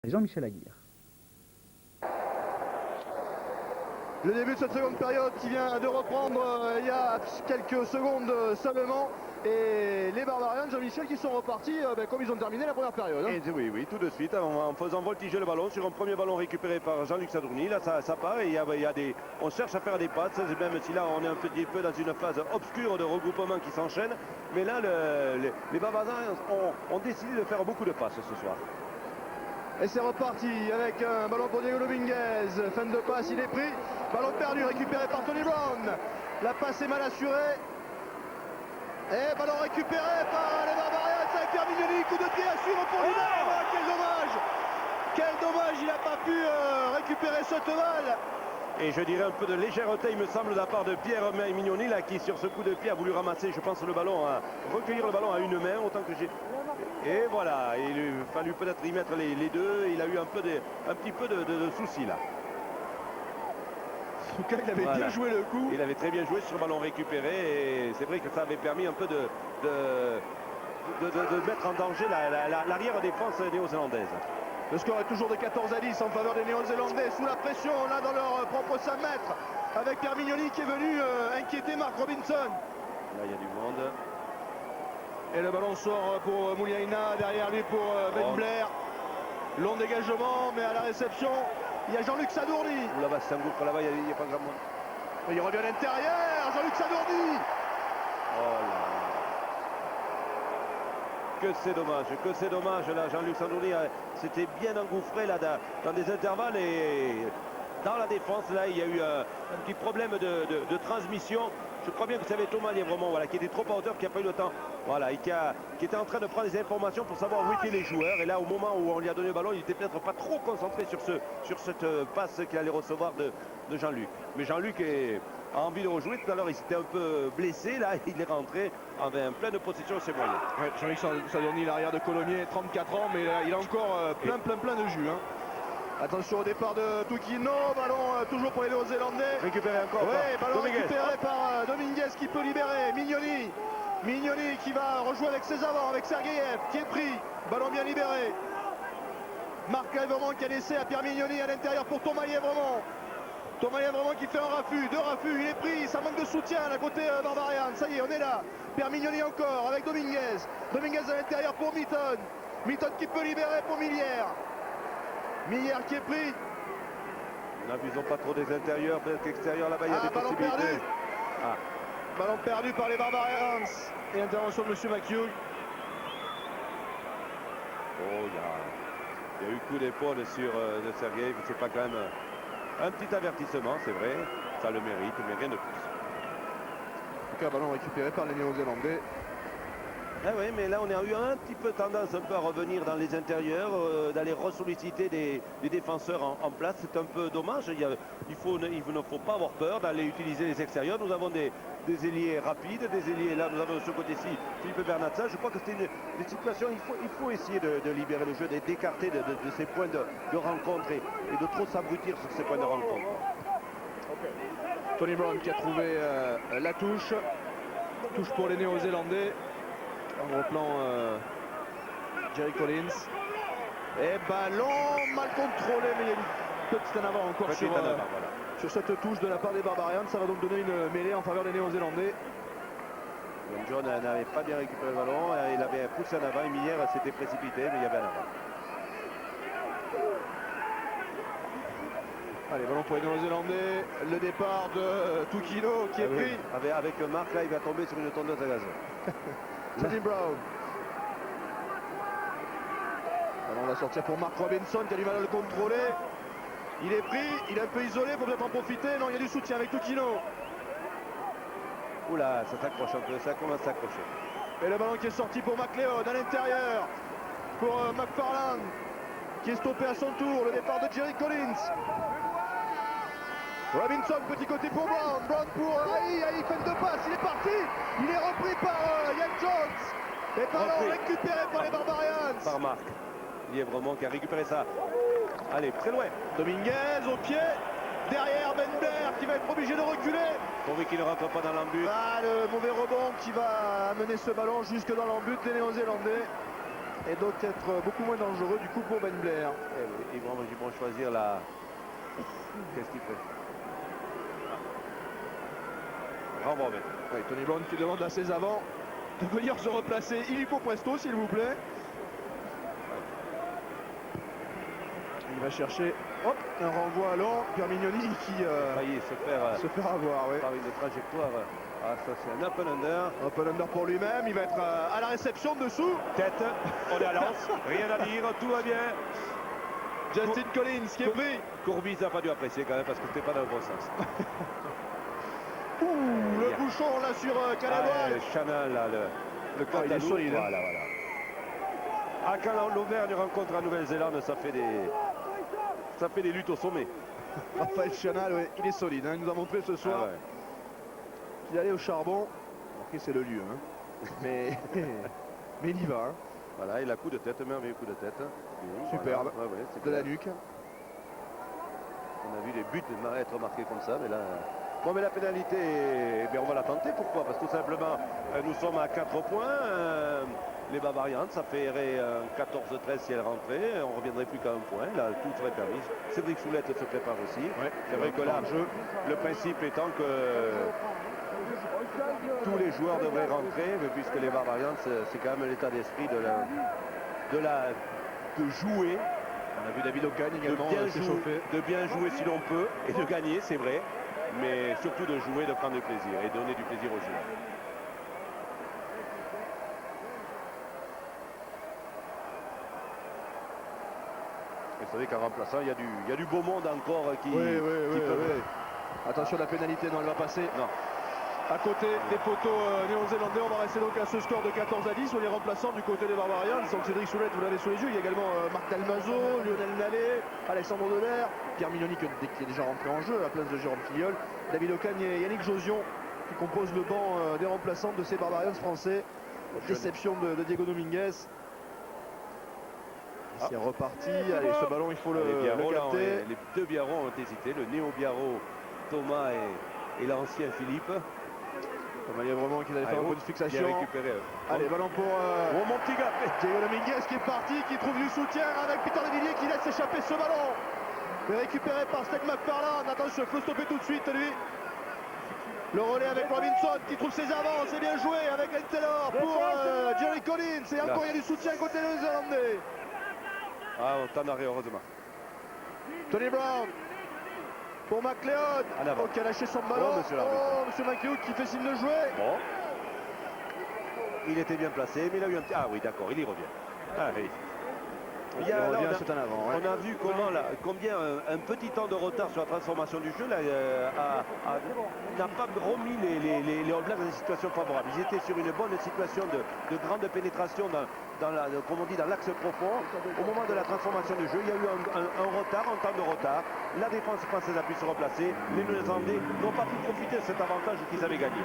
Jean-Michel Aguirre. Le début de cette seconde période qui vient de reprendre il y a quelques secondes seulement. Et les Barbarians, Jean-Michel, qui sont repartis comme ils ont terminé la première période. Et oui, tout de suite, en faisant voltiger le ballon sur un premier ballon récupéré par Jean-Luc Sadourny. Là, ça part et on cherche à faire des passes, même si là, on est un petit peu dans une phase obscure de regroupement qui s'enchaîne. Mais là, les Barbarians ont décidé de faire beaucoup de passes ce soir. Et c'est reparti avec un ballon pour Diego Dominguez. Fin de passe, il est pris. Ballon perdu, récupéré par Tony Brown. La passe est mal assurée. Et ballon récupéré par les Barbarians avec Pierre Mignoni. Coup de pied à suivre pour lui. Quel dommage! Quel dommage, il n'a pas pu récupérer cette balle. Et je dirais un peu de légèreté, il me semble, de la part de Pierre Mignoni, là, qui sur ce coup de pied a voulu ramasser, je pense, le ballon, recueillir le ballon à une main, autant que j'ai. Et voilà, il a fallu peut-être y mettre les deux. Il a eu un petit peu de soucis là. En tout cas, il avait bien joué le coup. Il avait très bien joué sur le ballon récupéré. Et c'est vrai que ça avait permis un peu de mettre en danger l'arrière défense néo-zélandaise. Le score est toujours de 14-10 en faveur des Néo-Zélandais. Sous la pression, là dans leur propre 5 mètres. Avec Pierre Mignoni qui est venu inquiéter Mark Robinson. Là, il y a du monde. Et le ballon sort pour Mouliaina, derrière lui pour Ben Blair. Long dégagement, mais à la réception, il y a Jean-Luc Sadourny. Là-bas, c'est un gouffre, là-bas, il n'y a pas grand monde. Et il revient à l'intérieur, Jean-Luc Sadourny. Oh là. Que c'est dommage, là, Jean-Luc Sadourny s'était bien engouffré là, dans des intervalles et dans la défense, là, il y a eu un petit problème de transmission. Je crois bien que ça avait Thomas Lièvremont, voilà, qui était trop à hauteur, qui n'a pas eu le temps, voilà, et qui était en train de prendre des informations pour savoir où étaient les joueurs. Et là, au moment où on lui a donné le ballon, il était peut-être pas trop concentré sur cette passe qu'il allait recevoir de Jean-Luc. Mais Jean-Luc a envie de rejouer. Tout à l'heure, il s'était un peu blessé. Là, il est rentré en pleine possession de ses moyens. Ouais, Jean-Luc Sadourny, l'arrière de Colomiers, 34 ans, mais il a encore plein de jus. Hein. Attention au départ de Tukino, ballon toujours pour les Néo-Zélandais. Récupéré encore. Oui, ballon Dominguez. Récupéré par Dominguez qui peut libérer. Mignoni qui va rejouer avec ses avants, avec Sergeyev qui est pris. Ballon bien libéré. Marc Lièvremont qui a laissé à Pierre Mignoni à l'intérieur pour Thomas Lièvremont. Thomas Lièvremont qui fait un raffut, deux raffus, il est pris, ça manque de soutien à côté Barbarian. Ça y est, on est là. Pierre Mignoni encore avec Dominguez. Dominguez à l'intérieur pour Mitton. Mitton qui peut libérer pour Millière. Millière qui est pris. N'abusons pas trop des intérieurs, peut-être qu'extérieur là-bas, il y a des ballon possibilités. Perdu. Ballon perdu par les Barbarians. Et intervention de M. McHugh. Oh, il y a eu coup d'épaule sur de Sergeyev. C'est pas quand même un petit avertissement, c'est vrai. Ça le mérite, mais rien de plus. En tout cas, ballon récupéré par les Néo-Zélandais. Ah oui, mais là on a eu un petit peu tendance un peu à revenir dans les intérieurs, d'aller ressolliciter des défenseurs en place. C'est un peu dommage. Il ne faut pas avoir peur d'aller utiliser les extérieurs. Nous avons des ailiers rapides, des ailiers là. Nous avons de ce côté-ci Philippe Bernatza. Je crois que c'est une situation. Il faut essayer de libérer le jeu, d'écarter de ces points de rencontre et de trop s'abrutir sur ces points de rencontre. Tony Brown qui a trouvé la touche. Touche pour les Néo-Zélandais. En replan Jerry Collins. Et ballon mal contrôlé, mais il y a une petite en avant encore sur cette touche de la part des Barbarians. Ça va donc donner une mêlée en faveur des Néo-Zélandais. John n'avait pas bien récupéré le ballon, il avait poussé en avant, et Millière s'était précipité, mais il y avait un avant. Allez, ballon pour les Néo-Zélandais. Le départ de Tukino qui est pris. Avec Marc, là, il va tomber sur une tondeuse à gazon. Tony Brown. Alors on va sortir pour Mark Robinson qui a du mal à le contrôler. Il est pris, il est un peu isolé, il faut peut-être en profiter. Non, il y a du soutien avec Tukino. Oula, ça s'accroche un peu, ça commence à s'accrocher. Et le ballon qui est sorti pour McLeod à l'intérieur. Pour McFarland qui est stoppé à son tour. Le départ de Jerry Collins. Robinson, petit côté pour Brown. Brown pour Aïe, fin de passe, il est parti. Il est repris par Yann Jones. Et ballon récupéré par les Barbarians. Par Marc Lièvremont qui a récupéré ça. Allez, très loin. Dominguez au pied. Derrière Ben Blair qui va être obligé de reculer. Pourvu qu'il ne rentre pas dans l'embut. Le mauvais rebond qui va amener ce ballon jusque dans l'embut des Néo-Zélandais. et donc être beaucoup moins dangereux du coup pour Ben Blair. Ils vont choisir la... Qu'est-ce qu'il fait? Renvoi, Ben. Oui, Tony Brown qui demande à ses avants de venir se replacer. Il y faut presto, s'il vous plaît. Il va chercher un renvoi long. Pierre Mignoni qui Failli se faire avoir. Oui. par une trajectoire. Ah, ça c'est un open under. Open under pour lui-même. Il va être à la réception dessous. Tête, on est à l'avance. Rien à dire, tout va bien. Justin Collins qui est pris. Courbis n'a pas dû apprécier quand même parce que c'était pas dans le bon sens. Ouh, le bouchon là sur Calais. Chanel, là, le il est solide. Voilà. Ah, quand l'Auvergne rencontre la Nouvelle-Zélande, ça fait des luttes au sommet. Raphaël Chanal, ouais, il est solide. Hein. Il nous a montré ce soir qu'il allait au charbon. Après, c'est le lieu. Hein. Mais il y va. Hein. Voilà, il a coup de tête, merveilleux coup de tête. Superbe. Voilà. Ouais, de la nuque. On a vu les buts être marqués comme ça, mais là... Bon, mais la pénalité, eh bien, on va la tenter. Pourquoi? Parce que tout simplement, nous sommes à 4 points. Les Bavarians, ça ferait 14-13 si elle rentrait. On ne reviendrait plus qu'à un point. Là, tout serait permis. Cédric Soulette se prépare aussi. Ouais, c'est vrai que là, le principe étant que tous les joueurs devraient rentrer, mais puisque les Bavarians, c'est quand même l'état d'esprit de jouer. On a vu David Ocagne également s'échauffer. De bien jouer si l'on peut et de gagner, c'est vrai. Mais surtout de jouer, de prendre du plaisir et donner du plaisir aux joueurs. Vous savez qu'en remplaçant, il y a du beau monde encore qui peut... Attention, la pénalité, non, elle va passer. Non. À côté des poteaux néo-zélandais, on va rester donc à ce score de 14-10 sur les remplaçants du côté des Barbarians. Donc Cédric Soulette, vous l'avez sous les yeux. Il y a également Marc Dalmazo, Lionel Nallet, Alexandre Deler, Pierre Mignoni qui est déjà rentré en jeu à la place de Jérôme Filleul, David Ocagne et Yannick Josion qui composent le banc des remplaçants de ces Barbarians français. Déception de Diego Dominguez. C'est reparti. Allez, ce ballon, il faut le capter. Les deux Biarro ont hésité. Le néo-Biarro, Thomas et l'ancien Philippe. Il y a vraiment qu'il allait faire un peu de fixation. Récupéré. Allez, ballon pour mon petit gars. Diego Dominguez qui est parti, qui trouve du soutien avec Peter Levillier qui laisse échapper ce ballon. Récupéré par Steg McFarland. Attention, il faut stopper tout de suite lui. Le relais avec Robinson qui trouve ses avances. C'est bien joué avec Len Taylor pour Jerry Collins. Et encore il y a du soutien côté néo-zélandais. Ah, on t'en arrête heureusement. Tony Brown pour McLeod qui a lâché son ballon. Monsieur McLeod qui fait signe de jouer. Bon. Il était bien placé, mais il a eu un petit... Ah oui, d'accord, il y revient. Ah, oui. On a vu combien un petit temps de retard sur la transformation du jeu n'a pas remis les All Blacks dans une situation favorable. Ils étaient sur une bonne situation de grande pénétration dans l'axe profond. Au moment de la transformation du jeu, il y a eu un retard, un temps de retard. La défense française a pu se replacer. Les Néerlandais n'ont pas pu profiter de cet avantage qu'ils avaient gagné.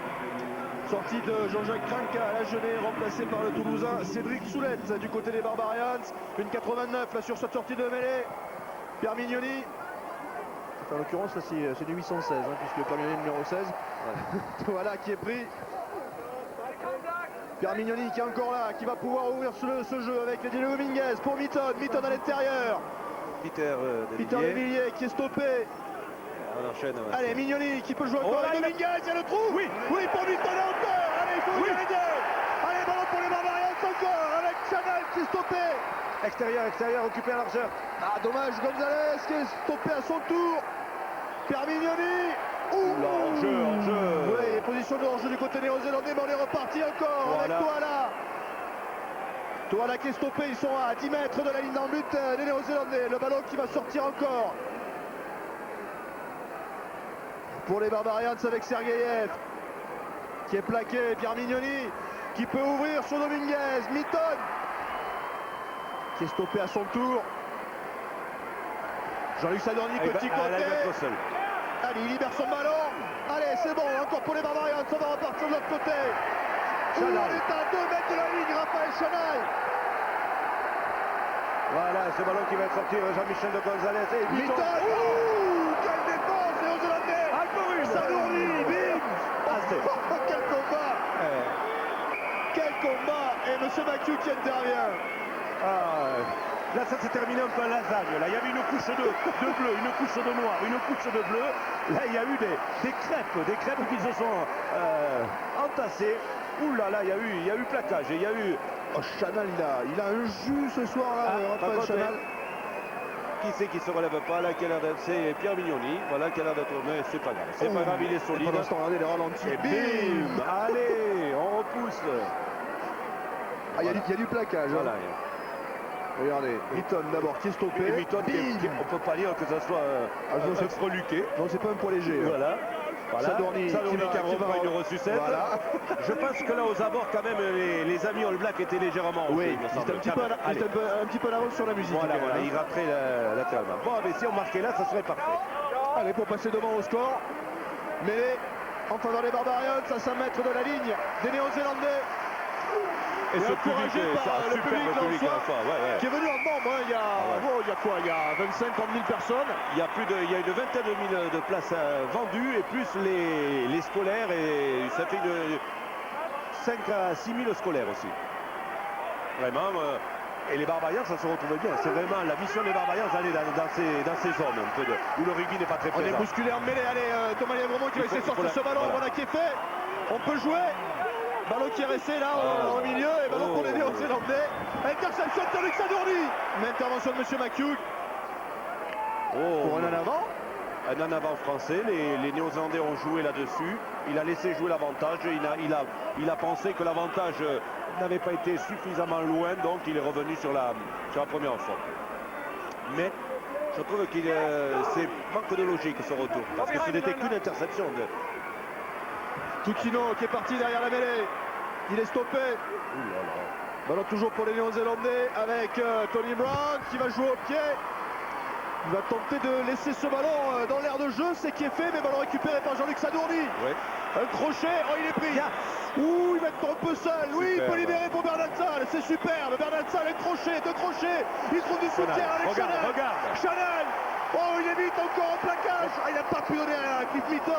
Sortie de Jean-Jacques Cranca à la Genève, remplacé par le Toulousain Cédric Soulette du côté des Barbarians. Une 89 là sur cette sortie de mêlée. Pierre Mignoni. En l'occurrence là c'est du 816 hein, puisque Pierre Mignoni numéro 16. Ouais. Voilà qui est pris. Pierre Mignoni qui est encore là, qui va pouvoir ouvrir ce jeu avec les Diego Dominguez pour Mitton. Mitton à l'intérieur. Peter Levillier qui est stoppé. On enchaîne. Allez, Mignoni qui peut jouer encore avec Dominguez, il y a le trou. Oui, pour Mitton encore. Allez, il faut y aller. Allez, ballon pour les Barbarians encore avec Chanel qui est stoppé. Extérieur, occupé à largeur. Ah, dommage, Gonzalez qui est stoppé à son tour. Pierre Mignoni. Hors-jeu. Oui, position de hors-jeu du côté néo-zélandais, mais on est reparti encore avec Toala. Toala qui est stoppé, ils sont à 10 mètres de la ligne d'en but des néo-zélandais. Le ballon qui va sortir encore. Pour les Barbarians avec Sergeyev qui est plaqué. Pierre Mignoni qui peut ouvrir sur Dominguez. Mitton qui est stoppé à son tour. Jean-Luc Sadorni, petit côté. Allez, il libère son ballon. Allez, c'est bon, encore pour les Barbarians. On va repartir de l'autre côté. On est à 2 mètres de la ligne, Raphaël Chanal. Voilà, ce ballon qui va sortir Jean-Michel de Gonzalez. Et Mitton. Quelle défense, néo-zélandais. Sadorni, bim. Quel combat. Quel combat. Et M. Mathieu qui intervient. Là, ça s'est terminé un peu à lasagne. Là, il y avait une couche de bleu, une couche de noir, une couche de bleu. Là, il y a eu des crêpes qui se sont entassées. Ouh là là, il y a eu plaquage. Il y a eu. Oh, Chanal, il a un jus ce soir là, Raphaël Chanal. Qui c'est qui se relève pas là, qui a l'air d'être, c'est Pierre Mignoni, voilà, qui a l'air d'être, mais c'est pas grave, c'est pas grave, il est solide. Pendant ce temps, regardez les ralentis. Et bim, allez, on repousse. Ah, il y a du plaquage. Voilà. Regardez, Mitton d'abord qui est stoppé. Et Mitton, on peut pas dire que ça soit un freluqué. Non, c'est pas un poids léger. Voilà. Sadorni qui reprend une ressucette. Voilà. Je pense que là, aux abords, quand même, les amis All Black étaient légèrement oui, il était un petit peu d'avance sur la musique. Voilà, il rentrait latéralement. Bon, mais si on marquait là, ça serait parfait. Allez, pour passer devant au score. Mêlée en faveur des Barbarians à 5 mètres de la ligne des Néo-Zélandais. Et ce public, le public ouais. qui est venu en nombre. Il y a quoi? Il y a 25-30 000 personnes. Il y a une vingtaine de mille de places vendues et plus les scolaires, et ça fait 5 à 6 000 scolaires aussi. Vraiment. Et les Barbarians, ça se retrouve bien. C'est vraiment la mission des Barbarians d'aller dans ces zones un peu où le rugby n'est pas très présent. On est bousculé en mêlée. Allez, Thomas Lièvremont qui va essayer de sortir ce ballon. Voilà qui est fait. On peut jouer. Ballon qui est resté là au milieu, et ballon pour les Néo-Zélandais. Interception de Tony Sadorni. Une intervention de M. McHugh. Pour un en avant. Un en avant français. Les Néo-Zélandais ont joué là-dessus. Il a laissé jouer l'avantage. Il a pensé que l'avantage n'avait pas été suffisamment loin, donc il est revenu sur la première faute. Mais je trouve qu'il c'est manque de logique ce retour, parce que ce n'était qu'une interception de. Tukino qui est parti derrière la mêlée. Il est stoppé. Ballon toujours pour les Néo-Zélandais avec Tony Brown qui va jouer au pied. Il va tenter de laisser ce ballon dans l'air de jeu. C'est qui est fait, mais ballon récupéré par Jean-Luc Sadorni. Oui. Un crochet. Oh, il est pris. Ouh, il va être un peu seul. Oui, il peut libérer pour Bernard Salle. C'est superbe. Bernard Salle, un crochet, deux crochets. Il trouve du soutien avec Chanel. Chanel. Oh, il évite encore un plaquage. Il n'a pas pu donner à Cliff Mitton.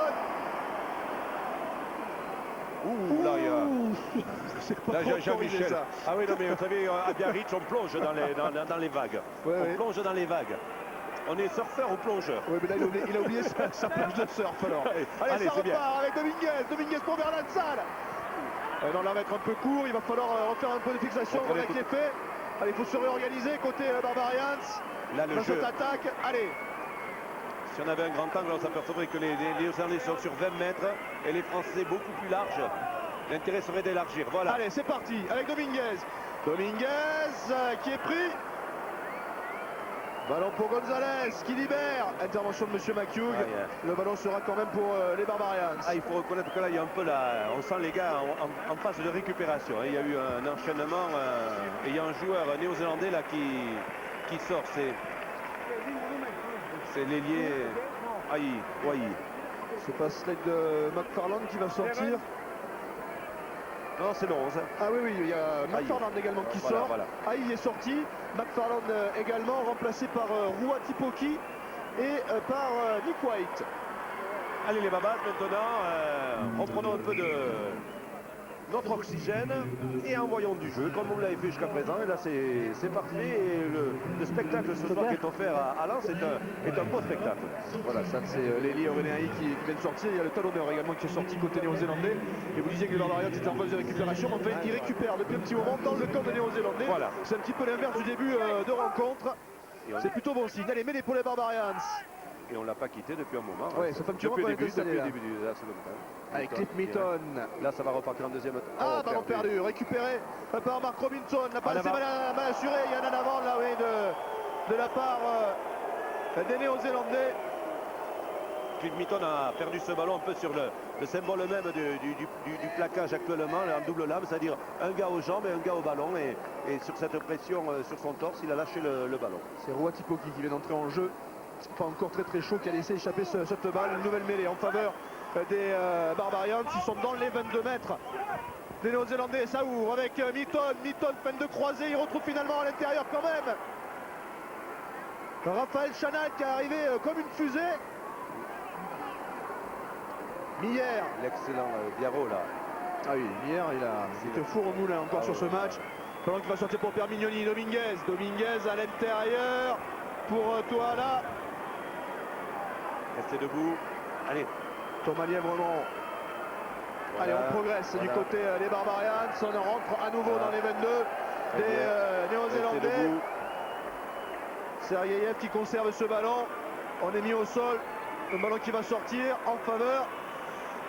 Là, Jean-Michel. Ah oui, non, mais vous savez, à Biarritz, on plonge dans les vagues. On plonge dans les vagues. On est surfeur ou plongeur. Oui, mais là, il a oublié sa plonge de surf alors. Allez, ça repart avec Dominguez pour Bernard Salle. Non, là, va être un peu court. Il va falloir refaire un peu de fixation. Voilà qui est fait. Allez, il faut se réorganiser côté Barbarians. Là, le jeu. Cette attaque. Allez. Si on avait un grand angle, on s'apercevrait que les Néo-Zélandais sont sur 20 mètres et les Français beaucoup plus larges. L'intérêt serait d'élargir. Voilà. Allez, c'est parti avec Dominguez. Dominguez qui est pris. Ballon pour Gonzalez qui libère. Intervention de M. McHugh. Le ballon sera quand même pour les Barbarians. Il faut reconnaître que là, il y a un peu on sent les gars en phase de récupération. Il y a eu un enchaînement et il y a un joueur néo-zélandais là qui sort. C'est l'ailier Haï. C'est pas Slade de McFarland qui va sortir. Non, c'est le 11. Ah oui, il y a McFarland également qui sort. Haï est sorti. McFarland également remplacé par Ruati Poki et par Nick White. Allez les babas, maintenant, reprenons un peu de notre oxygène et envoyons du jeu comme on l'avait fait jusqu'à présent. Et là, c'est parfait. Et le spectacle ce soir qui est offert à Lens est un beau spectacle. Voilà, ça c'est l'ailier René Haï qui vient de sortir. Il y a le talonneur également qui est sorti côté néo-zélandais. Et vous disiez que les Barbarians étaient en phase de récupération. Enfin, ils récupèrent depuis un petit moment dans le camp des néo-zélandais. Voilà. C'est un petit peu l'inverse du début de rencontre. C'est plutôt bon signe. Allez, mêlée pour les Barbarians. Et on ne l'a pas quitté depuis un moment. Oui, ça fait un petit moment qu'on est installé là. Depuis le début de la seconde temps. Avec Cliff Mitton. Là, ça va repartir en deuxième temps. Ah, ballon perdu. Récupéré par Mark Robinson. La passe est mal assurée. Il y a un en avant là, oui, de la part des Néo-Zélandais. Cliff Mitton a perdu ce ballon un peu sur le symbole même du plaquage actuellement, en double lame, c'est-à-dire un gars aux jambes et un gars au ballon. Et sur cette pression sur son torse, il a lâché le ballon. C'est Ruati Poki qui vient d'entrer en jeu. Pas encore très chaud, qui a laissé échapper cette balle. Une nouvelle mêlée en faveur des Barbarians. Ils sont dans les 22 mètres des Néo-Zélandais. Ça ouvre avec Mitton peine de croiser. Il retrouve finalement à l'intérieur quand même Raphaël Chanal qui est arrivé comme une fusée. Miller. L'excellent Biarro là. Ah oui, Miller, il était four au moulin encore sur ce match. Ballon qui va sortir pour Pierre Mignoni. Dominguez à l'intérieur pour Toala. Restez debout. Allez. Thomas Lièvremont. Allez, on progresse du côté des Barbarians. On rentre à nouveau dans les 22 des Néo-Zélandais. Sergeyev qui conserve ce ballon. On est mis au sol. Le ballon qui va sortir en faveur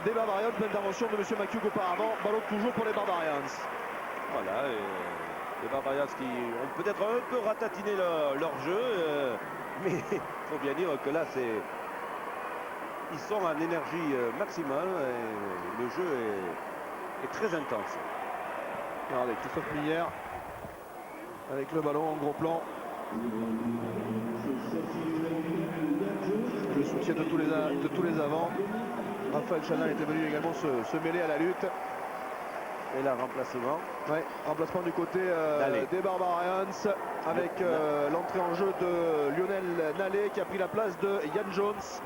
des Barbarians. L'intervention de M. McHugh auparavant. Ballon toujours pour les Barbarians. Voilà. Les Barbarians qui ont peut-être un peu ratatiné leur jeu. Mais il faut bien dire que là, ils sont en énergie maximale. Et le jeu est très intense. Regardez, Christophe Millière avec le ballon en gros plan. Le soutien de tous les avants. Raphaël Chanal était venu également se mêler à la lutte. Et là, remplacement. Ouais, remplacement du côté des Barbarians avec l'entrée en jeu de Lionel Nallet qui a pris la place de Ian Jones.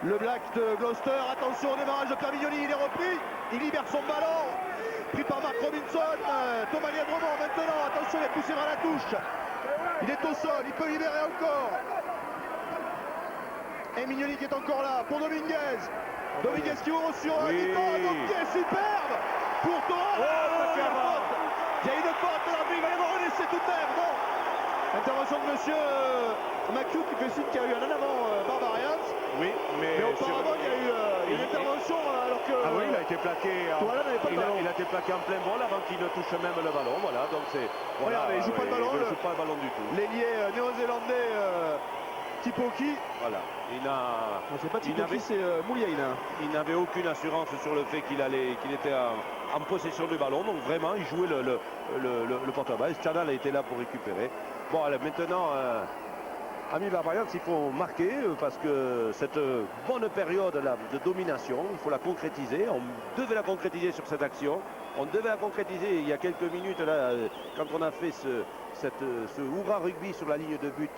Le Black de Gloucester, attention au démarrage de Pierre Mignoni, il est repris, il libère son ballon. Pris par Mark Robinson, Thomas Lièvremont maintenant, attention, il est poussé vers la touche. Il est au sol, il peut libérer encore. Et Mignoni qui est encore là pour Dominguez. Dominguez qui ouvre sur un pied superbe pour Thomas. Il y a une faute, l'arbitre, il va y avoir un essai tout de même. Bon. Intervention de monsieur McHugh qui fait signe qu'il y a eu un en avant Barbarians. Oui, mais auparavant il y a eu une intervention alors que... Ah oui, il a été plaqué. Il a été plaqué en plein vol avant qu'il ne touche même le ballon. Voilà, donc c'est. Voilà, regardez, il joue pas le ballon. Il ne joue pas le ballon du tout. L'ailier néo-zélandais Tipoki. Voilà. C'est pas Tipoki, c'est Mouliaïna. Il n'avait aucune assurance sur le fait qu'il était en possession du ballon. Donc vraiment, il jouait le porte-balle. Chanal a été là pour récupérer. Bon, alors, maintenant, amis Barbarians, il faut marquer parce que cette bonne période là, de domination, il faut la concrétiser. On devait la concrétiser sur cette action. On devait la concrétiser il y a quelques minutes là, quand on a fait ce hurrah rugby sur la ligne de but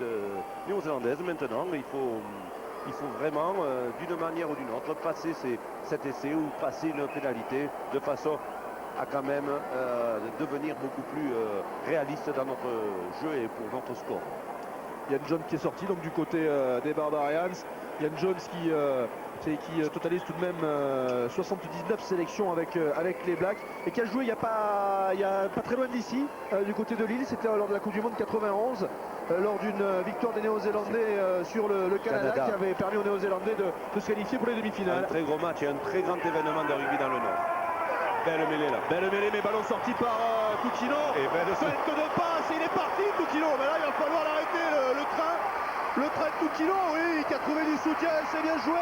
néo-zélandaise. Maintenant, il faut vraiment, d'une manière ou d'une autre, passer cet essai ou passer une pénalité de façon à quand même devenir beaucoup plus réaliste dans notre jeu et pour notre score. Yann Jones qui est sorti donc du côté des Barbarians. Yann Jones qui totalise tout de même 79 sélections avec les Blacks et qui a joué il n'y a pas très loin d'ici du côté de Lille. C'était lors de la Coupe du Monde 91 lors d'une victoire des Néo-Zélandais sur le Canada qui avait permis aux Néo-Zélandais de se qualifier pour les demi-finales. Un très gros match et un très grand événement de rugby dans le Nord. Belle mêlée là. Belle mêlée, mais ballon sorti par Toukino. Et Feinte de passe, il est parti Toukino. Mais là il va falloir l'arrêter le train. Le train de Toukino, oui, qui a trouvé du soutien, c'est bien joué.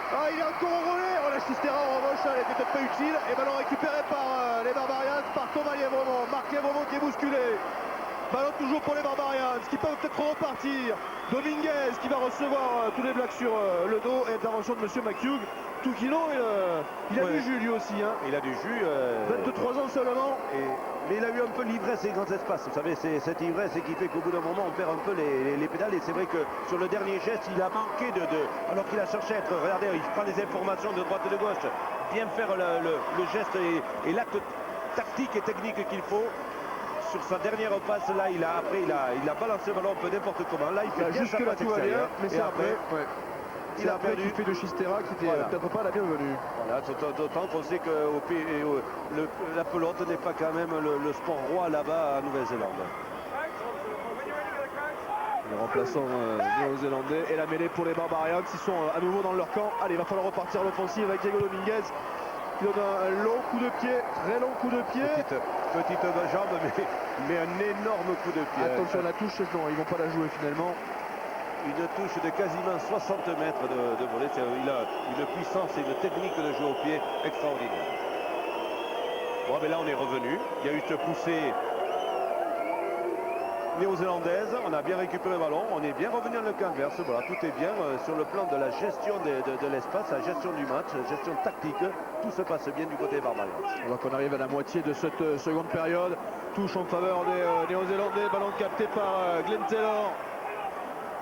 Ah, il est encore enrôlé. Oh, la Chistera en revanche, elle était peut-être pas utile. Et ballon récupéré par les Barbarians, par Thomas Lièvremont. Marc Lièvremont qui est bousculé. Ballon toujours pour les Barbarians qui peuvent peut-être repartir. Dominguez qui va recevoir tous les Blacks sur le dos. Et intervention de monsieur McHugh. Toukino, il a du jus lui aussi. Hein. Il a du jus. 23 ans seulement. Mais il a eu un peu l'ivresse et les grands espaces. Vous savez, c'est cette ivresse qui fait qu'au bout d'un moment, on perd un peu les pédales. Et c'est vrai que sur le dernier geste, il a manqué alors qu'il a cherché à être... Regardez, il prend des informations de droite et de gauche. Bien faire le geste et l'acte tactique et technique qu'il faut. Sur sa dernière passe, là, il a balancé le ballon un peu n'importe comment. Là, il fait bien sa passe extérieure. Mais c'est après. Ouais. Il a perdu. Il fait de Chistera qui était peut-être pas la bienvenue. Voilà, d'autant qu'on sait que la pelote n'est pas quand même le sport roi là-bas à Nouvelle-Zélande. Les remplaçants néo-zélandais et la mêlée pour les Barbarians qui sont à nouveau dans leur camp. Allez, il va falloir repartir à l'offensive avec Diego Dominguez qui donne un long coup de pied, très long coup de pied. Petite jambe, mais un énorme coup de pied. Attention à la touche, non, ils vont pas la jouer finalement. Une touche de quasiment 60 mètres de volée. Il a une puissance et une technique de jeu au pied extraordinaire. Bon, mais là, on est revenu. Il y a eu cette poussée néo-zélandaise. On a bien récupéré le ballon. On est bien revenu dans le camp adverse. Voilà, tout est bien sur le plan de la gestion de l'espace, la gestion du match, la gestion tactique. Tout se passe bien du côté Barbarians. Alors qu'on arrive à la moitié de cette seconde période. Touche en faveur des Néo-Zélandais. Ballon capté par Glenn Taylor.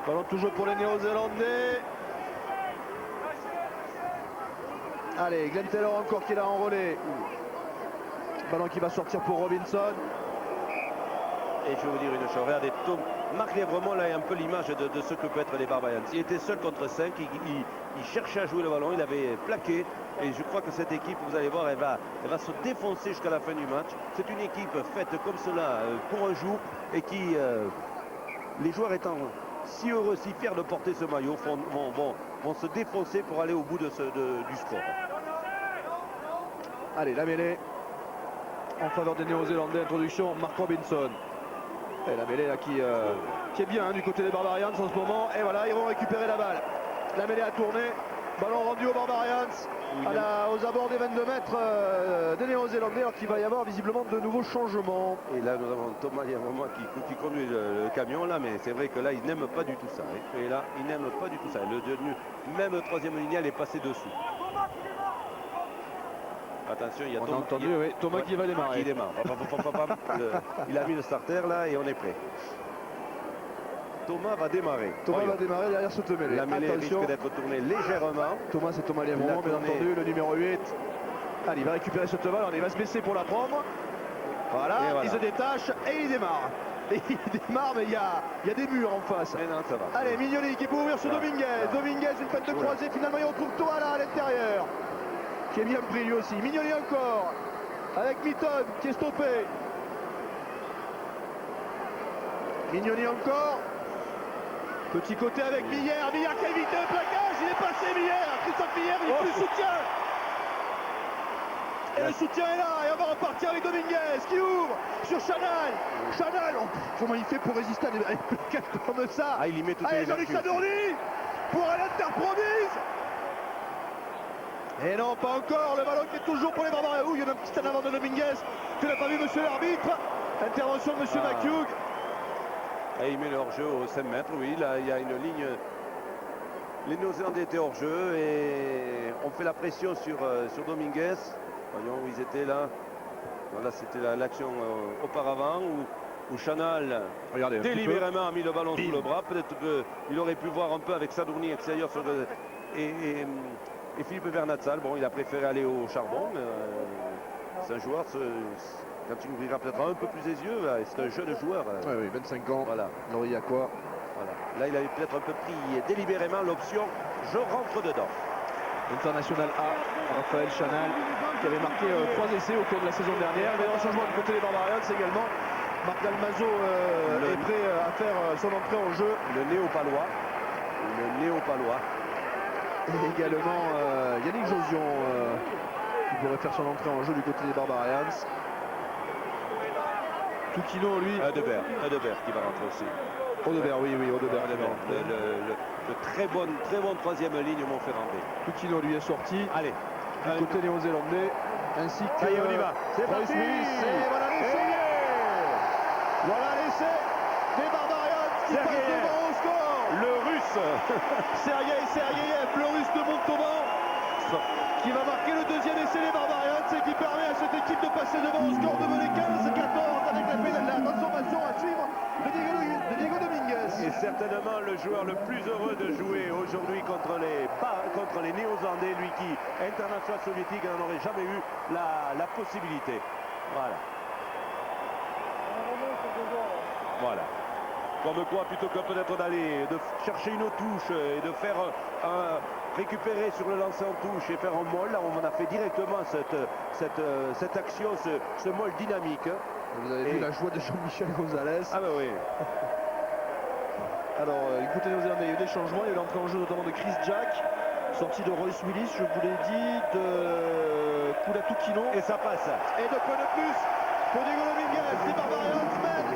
Ballon toujours pour les Néo-Zélandais. Allez, Glenn Taylor encore qui l'a enrôlé. Ballon qui va sortir pour Robinson. Et je vais vous dire une chose, regardez, Marc Lèvremont là est un peu l'image de ce que peut être les Barbarians. Il était seul contre 5, il cherchait à jouer le ballon, il avait plaqué. Et je crois que cette équipe, vous allez voir, elle va se défoncer jusqu'à la fin du match. C'est une équipe faite comme cela pour un jour et qui, les joueurs étant si heureux, si fiers de porter ce maillot, vont se défoncer pour aller au bout du score. Allez, la mêlée en faveur des Néo-Zélandais. Introduction, Mark Robinson. Et la mêlée là qui est bien du côté des Barbarians en ce moment. Et voilà, ils vont récupérer la balle. La mêlée a tourné. Ballon rendu aux Barbarians. Aux abords des 22 mètres des Néo-Zélandais. Alors qu'il va y avoir visiblement de nouveaux changements. Et là, nous avons Thomas Lèvremont qui conduit le camion là. Mais c'est vrai que là, il n'aime pas du tout ça. Hein. Et là, il n'aime pas du tout ça. Même troisième ligne, elle est passée dessous. Attention, il y a Thomas, oui, Thomas qui va démarrer. Qui démarre. Il a mis le starter là et on est prêt. Thomas va démarrer. Thomas va démarrer derrière cette mêlée. La mêlée risque d'être tournée légèrement. Thomas, c'est Thomas Lèvremont, bien entendu, le numéro 8. Allez, il va récupérer cette balle, il va se baisser pour la prendre. Voilà, il se détache et il démarre. Et il démarre, mais il y a des murs en face. Mais non, ça va. Allez, Mignoni qui peut ouvrir sur Dominguez. Dominguez, une patte de croisée. Finalement, il retrouve Thomas là à l'intérieur, qui est bien pris lui aussi. Mignoni encore, avec Mitton qui est stoppé. Mignoni encore. Petit côté avec Miller. Miller qui a évité le plaquage. Il est passé, Miller. Christophe Miller, il fait le soutien. Et le soutien est là. Et on va repartir avec Dominguez qui ouvre sur Chanal. Chanal, comment il fait pour résister à des plaquages comme ça? Ah, il y met tout. Allez, Jean-Luc Sadourny pour aller interpromise. Et non, pas encore. Le ballon qui est toujours pour les Barbarians. Il y en a un petit en avant de Dominguez. Tu n'as pas vu, monsieur l'arbitre? Intervention de monsieur McHugh. Et il met le hors-jeu aux 5 mètres, oui, là il y a une ligne. Les Néo-Zélandais étaient hors-jeu et on fait la pression sur Dominguez. Voyons où ils étaient là. Voilà, c'était l'action auparavant où Chanal délibérément a mis le ballon sous le bras. Peut-être qu'il aurait pu voir un peu avec Sadourny extérieur sur et Philippe Vernatsal. Bon, il a préféré aller au charbon. C'est un joueur. Quand il ouvrira peut-être un peu plus les yeux, c'est un jeune joueur. Oui, 25 ans. Voilà. Laurie à quoi? Voilà. Là, il avait peut-être un peu pris délibérément l'option je rentre dedans. International A, Raphaël Chanal, qui avait marqué 3 essais au cours de la saison dernière. Il va y avoir un changement du côté des Barbarians également. Marc Dalmazo est prêt à faire son entrée en jeu. Le néo-palois. Et également Yannick Josion qui pourrait faire son entrée en jeu du côté des Barbarians. Toukino, lui. Audebert qui va rentrer aussi. Audebert, oui, Audebert. Le très bon troisième ligne Montferrandais. Toukino, lui, est sorti. Allez. Du côté néo-zélandais. Ainsi que. Ça y est, on y va. C'est parti. Voilà l'essai. Voilà l'essai des Barbarians qui passe devant au score. Le russe. Sergeyev, le russe de Montauban, qui va marquer le deuxième essai des Barbarians et qui permet à cette équipe de passer devant au score de mener 15-14 avec la transformation à suivre de Diego Dominguez. Et certainement le joueur le plus heureux de jouer aujourd'hui contre les Néo-Zélandais, lui qui, international soviétique, n'en aurait jamais eu la possibilité. Voilà. Comme quoi, plutôt que peut-être de chercher une touche et de faire récupérer sur le lancer en touche et faire un molle, là on a fait directement cette action, ce molle dynamique. Vous avez vu la joie de Jean-Michel Gonzalez. Ah ben oui. Alors, écoutez, il y a eu des changements. Il y a eu l'entrée en jeu notamment de Chris Jack, sortie de Royce Willis, je vous l'ai dit, de Kula Toukino. Et ça passe. Et 2 points de plus pour Diego Dominguez. Les Barbarians mènent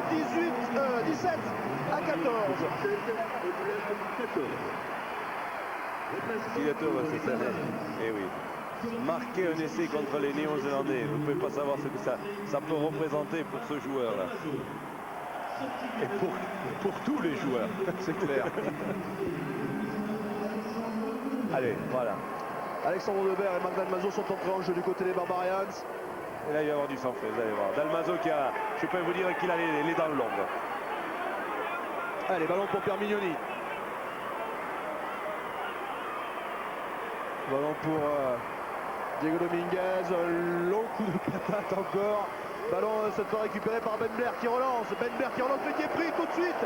17 à 14. Il est heureux, c'est ça. Eh oui. Marquer un essai contre les Néo-Zélandais, vous ne pouvez pas savoir ce que ça peut représenter pour ce joueur-là. Et pour tous les joueurs, c'est clair. Allez, voilà. Alexandre Audebert et Marc Dalmazo sont entrés en jeu du côté des Barbarians. Et là, il va y avoir du sang-feu, vous allez voir. Dalmazo je peux vous dire qu'il a les dents longues. Allez, ballon pour Pierre Mignoni. Ballon pour Diego Dominguez. Long coup de patate encore. Ballon cette fois récupéré par Ben Blair qui relance. Ben Blair qui relance, mais qui est pris tout de suite.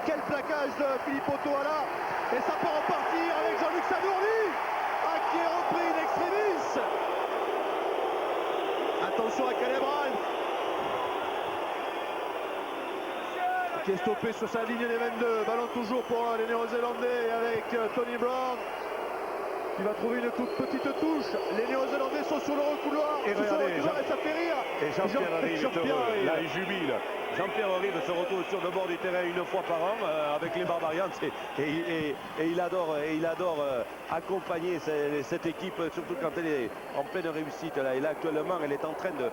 Quel plaquage de Philippe Ottoala. Et ça peut repartir avec Jean-Luc Sadourny. Ah, qui est repris in extremis. Attention à Caleb Ralph. Qui est stoppé sur sa ligne des 22. Ballon toujours pour les Néo-Zélandais avec Tony Brown. Il va trouver une toute petite touche. Les Néo-Zélandais sont sur le recouloir. Et regardez, et ça fait rire. Et Jean-Pierre Rive, Rive. là il jubile. Jean-Pierre Rive se retrouve sur le bord du terrain une fois par an avec les Barbarians et il adore accompagner cette équipe, surtout quand elle est en pleine réussite. Là. Et là actuellement elle est en train de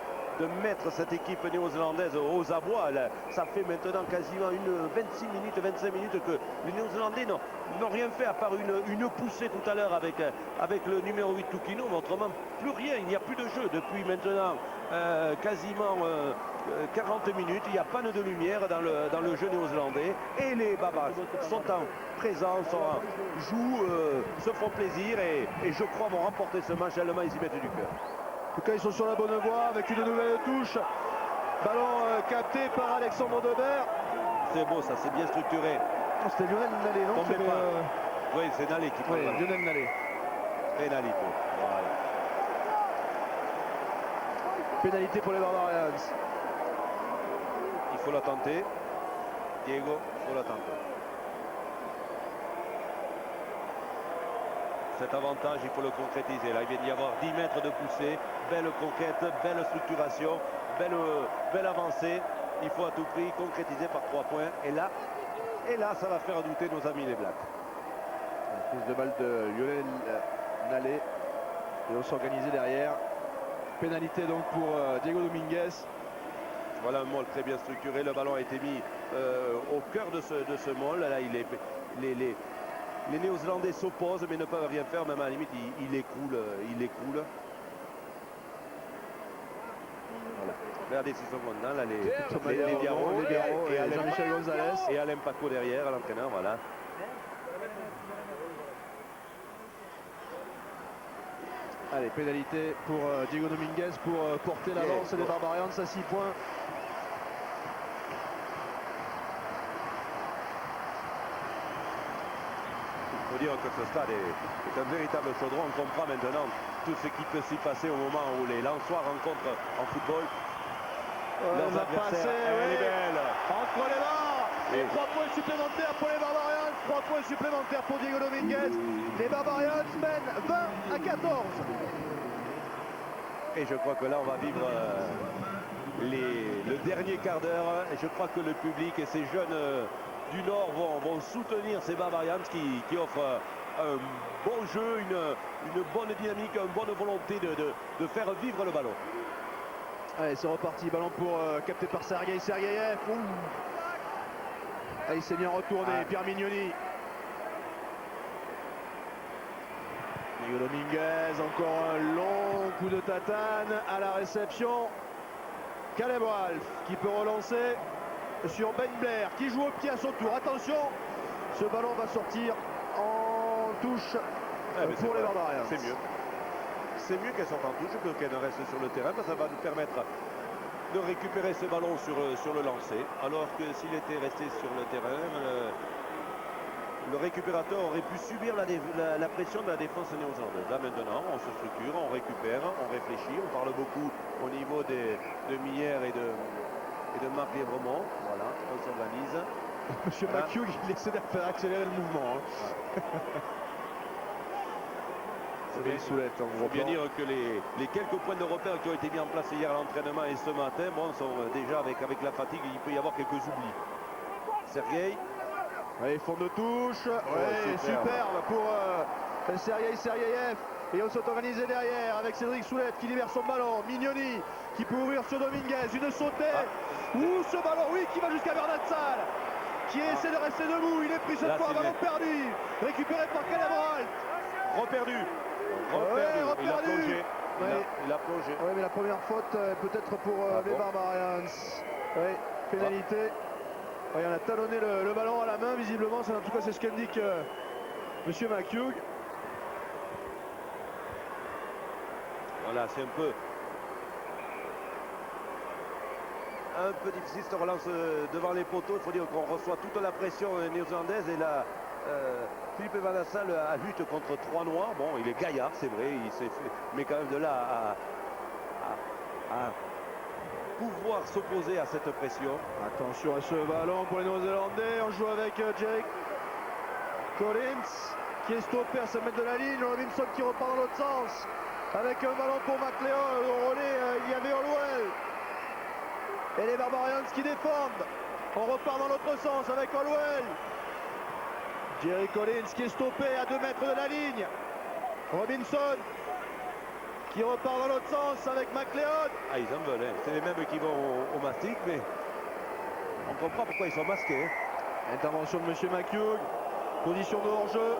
mettre cette équipe néo-zélandaise aux abois. Ça fait maintenant quasiment 25 minutes que les Néo-Zélandais n'ont rien fait à part une poussée tout à l'heure avec le numéro 8 Tukino, mais autrement plus rien, il n'y a plus de jeu depuis maintenant quasiment 40 minutes, il n'y a pas de lumière dans le jeu néo-zélandais et les Babas sont en présence, jouent, se font plaisir et je crois vont remporter ce match tellement ils y mettent du cœur. En tout cas ils sont sur la bonne voie avec une nouvelle touche. Ballon capté par Alexandre Debert. C'est beau ça, c'est bien structuré. Oh, c'était Lionel Nalé, non? Oui, c'est Nalé qui prend. Oui, Lionel Nalé. Pénalité. Voilà. Pénalité pour les Barbarians. Il faut la tenter. Diego, il faut la tenter. Cet avantage, il faut le concrétiser. Là, il vient d'y avoir 10 mètres de poussée. Belle conquête, belle structuration, belle avancée. Il faut à tout prix concrétiser par 3 points. Et là, ça va faire douter nos amis les Blacks. La prise de balle de Lionel Nalé. Et on s'organiser derrière. Pénalité donc pour Diego Dominguez. Voilà un maul très bien structuré. Le ballon a été mis au cœur de ce maul. Là, les Néo-Zélandais s'opposent mais ne peuvent rien faire. Même à la limite, il écoule. Voilà. Regardez s'ils sont contents. Là, les Diarro et Jean-Michel Gonzalez. Et Alain Paco derrière, l'entraîneur. Voilà. Allez, pénalité pour Diego Dominguez pour porter l'avance des Barbarians à 6 points. Il faut dire que ce stade est un véritable chaudron. On comprend maintenant tout ce qui peut s'y passer au moment où les Lensois rencontrent en football leurs adversaires. Elle est belle. Entre les barres. Et 3 points supplémentaires pour les Barbarians. 3 points supplémentaires pour Diego Dominguez. Les Barbarians mènent 20 à 14. Et je crois que là, on va vivre le dernier quart d'heure. Et je crois que le public et ces jeunes du Nord vont soutenir ces Barbarians qui offrent un bon jeu, une bonne dynamique, une bonne volonté de faire vivre le ballon. Allez, c'est reparti. Ballon pour capté par Sergeyev. Ah, il s'est bien retourné. Pierre Mignoni. Diego Dominguez, encore un long coup de tatane à la réception. Caleb Ralph qui peut relancer sur Ben Blair qui joue au pied à son tour. Attention, ce ballon va sortir en touche pour les Barbarians. C'est mieux. C'est mieux qu'elle sorte en touche que qu'elle ne reste sur le terrain. Ça va nous permettre de récupérer ce ballon sur le lancer. Alors que s'il était resté sur le terrain, le récupérateur aurait pu subir la pression de la défense néo-zélandaise. Là maintenant, on se structure, on récupère, on réfléchit, on parle beaucoup au niveau de Miller et de Marc Lévremont. Voilà, on s'organise. Monsieur McHugh, il essaie de faire accélérer le mouvement. Il faut bien dire que les quelques points de repère qui ont été mis en place hier à l'entraînement et ce matin, bon, sont déjà avec la fatigue, il peut y avoir quelques oublis. Sergueï. Allez, fond de touche. Ouais, superbe pour Sergeyev. Et on s'est organisé derrière avec Cédric Soulette qui libère son ballon. Mignoni qui peut ouvrir sur Dominguez. Une sautée. Ouh, ce ballon, oui, qui va jusqu'à Bernard Salle. Qui essaie de rester debout. Il est pris cette fois. Ballon perdu. Récupéré par Caleb Ralph. Reperdu. Reperdu. Il a plongé. Il a plongé. Oui, mais la première faute peut-être pour les Barbarians. Oui, pénalité. Oui, on a talonné le ballon à la main, visiblement. En tout cas, c'est ce qu'indique monsieur McHugh. Voilà, c'est un peu un peu difficile cette relance devant les poteaux. Il faut dire qu'on reçoit toute la pression néo-zélandaise et là, Philippe Van Assal a lutte contre 3 noirs. Bon, il est gaillard, c'est vrai, il s'est fait, mais quand même de là à pouvoir s'opposer à cette pression. Attention à ce ballon pour les Néo-Zélandais. On joue avec Jerry Collins qui est stoppé à 5 mètres de la ligne. Robinson qui repart dans l'autre sens avec un ballon pour McLeod. Au relais, il y avait Holwell. Et les Barbarians qui défendent. On repart dans l'autre sens avec Holwell. Jerry Collins qui est stoppé à 2 mètres de la ligne. Robinson qui repart dans l'autre sens avec McLeod. Ah, ils en veulent, hein. C'est les mêmes qui vont au mastic, mais on comprend pourquoi ils sont masqués. Hein. Intervention de M. McHugh. Position de hors-jeu.